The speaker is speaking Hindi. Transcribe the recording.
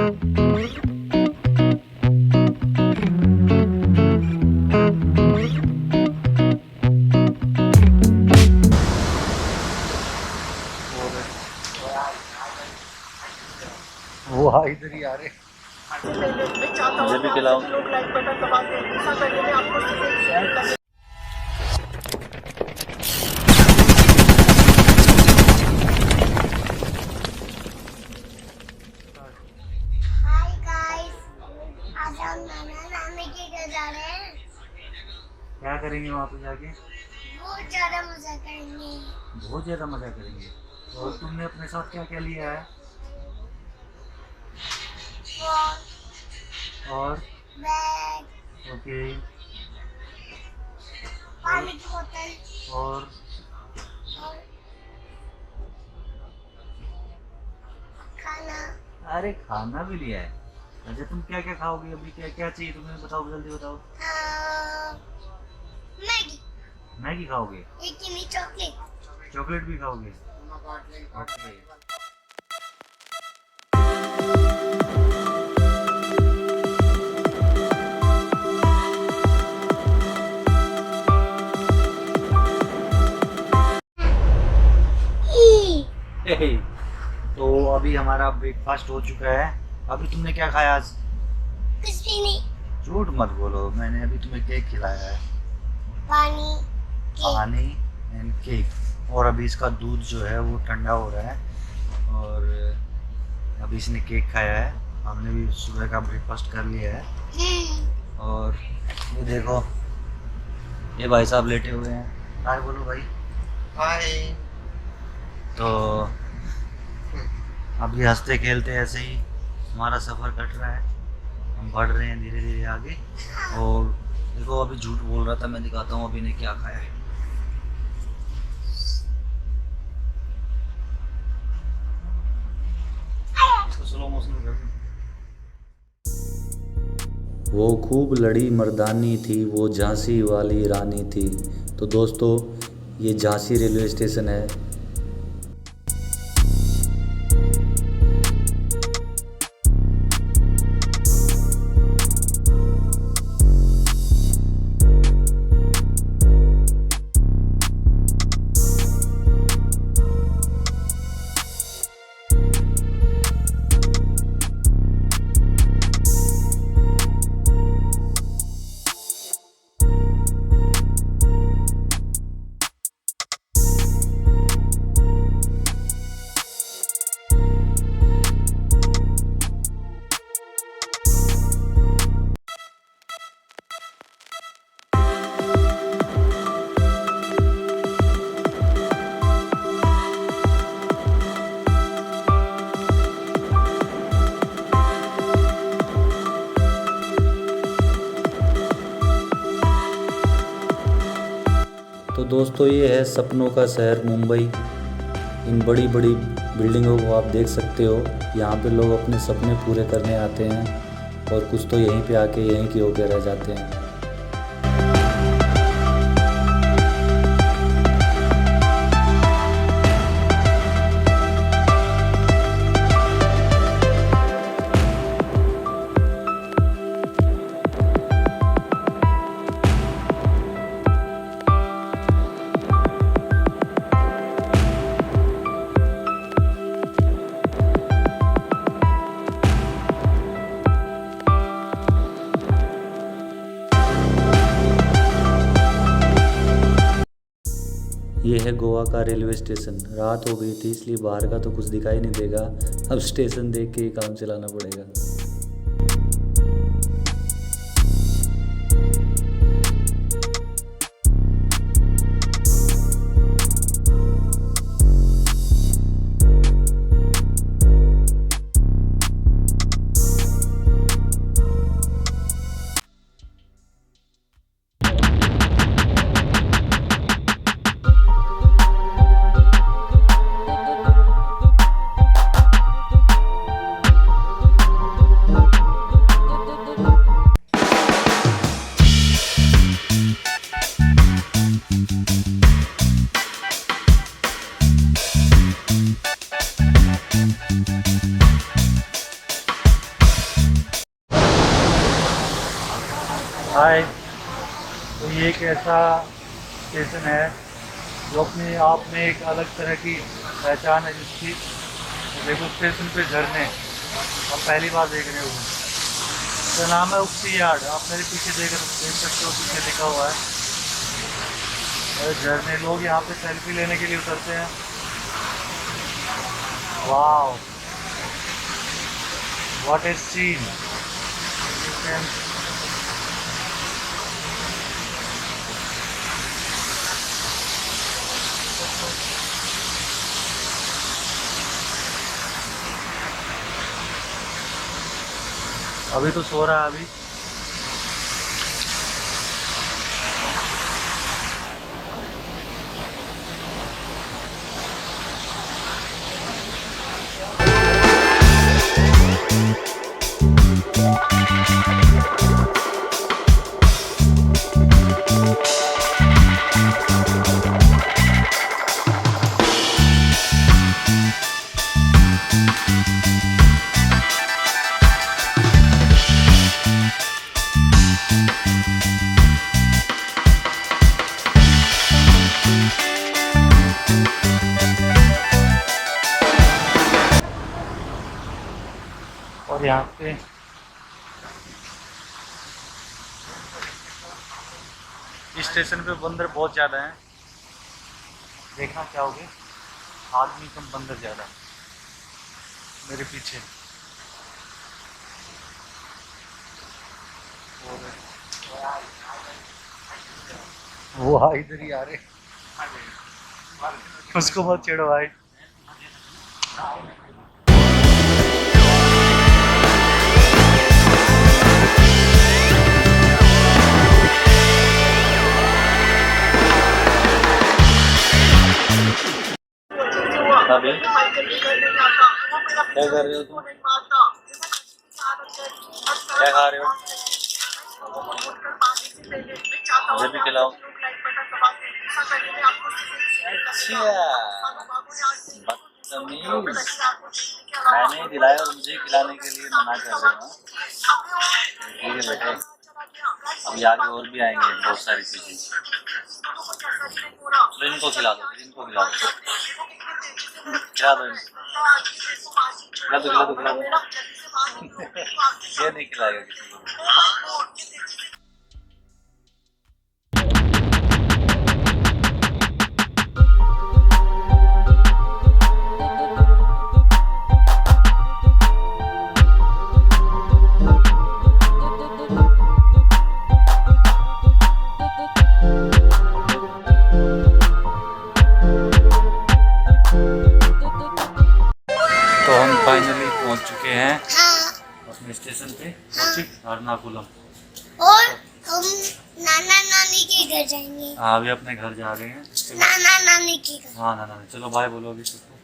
वो हाँ इधर ही आ रहे। मुझे भी खिलाओ। हाय गाइस, आज हम नाना नानी के घर जा रहे हैं। क्या करेंगे वहाँ पे जाके? बहुत ज्यादा मजा करेंगे। बहुत ज़्यादा मज़ा करेंगे। और तुमने अपने साथ क्या क्या लिया है? और बैग, ओके। पानी की बोतल और और खाना। अरे खाना भी लिया है। अच्छा तुम क्या क्या खाओगे अभी? क्या क्या चाहिए तुम्हें? बताओ जल्दी बताओ। मैगी, मैगी खाओगे? एक किमी चॉकलेट। चॉकलेट भी खाओगे? ओके। तो अभी हमारा ब्रेकफास्ट हो चुका है। अभी तुमने क्या खाया आज? कुछ भी नहीं। झूठ मत बोलो, मैंने अभी तुम्हें केक खिलाया है। पानी, केक। पानी एंड केक। और अभी इसका दूध जो है वो ठंडा हो रहा है और अभी इसने केक खाया है। हमने भी सुबह का ब्रेकफास्ट कर लिया है। और ये देखो, ये भाई साहब लेटे हुए हैं। हाय बोलो भाई। हाय। तो अभी हंसते खेलते ऐसे ही हमारा सफ़र कट रहा है। हम बढ़ रहे हैं धीरे धीरे आगे। और देखो अभी झूठ बोल रहा था, मैं दिखाता हूँ अभी ने क्या खाया है। इसको स्लो मोशन में कर। वो खूब लड़ी मर्दानी थी, वो झांसी वाली रानी थी। तो दोस्तों ये झांसी रेलवे स्टेशन है। तो दोस्तों ये है सपनों का शहर मुंबई। इन बड़ी बड़ी बिल्डिंगों को आप देख सकते हो। यहाँ पे लोग अपने सपने पूरे करने आते हैं और कुछ तो यहीं पे आके यहीं के होके रह जाते हैं। ये है गोवा का रेलवे स्टेशन। रात हो गई थी इसलिए बाहर का तो कुछ दिखाई नहीं देगा। अब स्टेशन देख के ही काम चलाना पड़ेगा। हाय। तो ये एक ऐसा स्टेशन है जो अपने आप में एक अलग तरह की पहचान है जिसकी। देखो स्टेशन पे झरने हम पहली बार देख रहे हो। इसका नाम है उक्सी यार्ड। आप मेरे पीछे देख सकते हो, पीछे लिखा हुआ है। और झरने, लोग यहाँ पे सेल्फी लेने के लिए उतरते हैं। वाह, व्हाट ए सीन। अभी तो सो रहा है अभी। और यहाँ पे इस स्टेशन पे बंदर बहुत ज़्यादा हैं। देखना चाहोगे, आदमी कम बंदर ज़्यादा। मेरे पीछे वो इधर ही आ रहे। उसको मत छेड़ो भाई। अभी क्या कर रहे हो तुम? क्या खा रहे हो? मुझे भी खिलाओ। अच्छा, बदतमीज। मैंने दिलाया और मुझे खिलाने के लिए मना कर रहे हो। ठीक है बेटे, अभी आगे और भी आएंगे बहुत सारी चीजें। तो इनको खिला दो, इनको खिला दो, खिला दो, खिला दो, खिला दो, खिला दो। ये नहीं खिलाएगा किसी को। तो हम फाइनली पहुंच चुके हैं अपने स्टेशन पे, कोची एर्नाकुलम। और हम नाना नानी के घर जाएंगे। हाँ, अभी अपने घर जा रहे हैं। नाना नानी के घर। हाँ, नाना, चलो बाय बोलो अभी सबको।